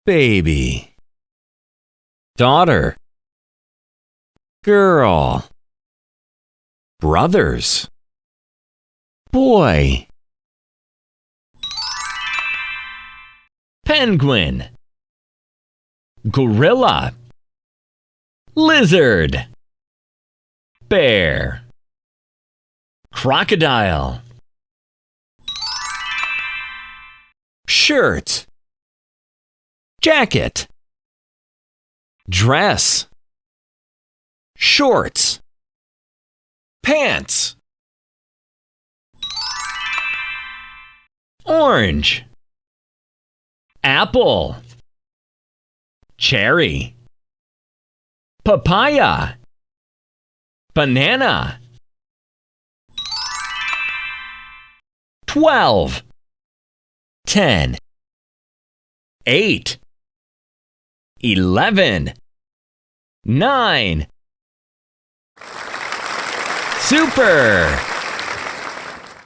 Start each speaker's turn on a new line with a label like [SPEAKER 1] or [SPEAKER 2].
[SPEAKER 1] baby, daughter, girl, brothers, boy, penguin, gorilla, lizard, bear, crocodile, shirt, jacket, dress, shorts, pants, orange, apple, cherry, papaya, banana, 12, 10, 8, 11, 9. Super!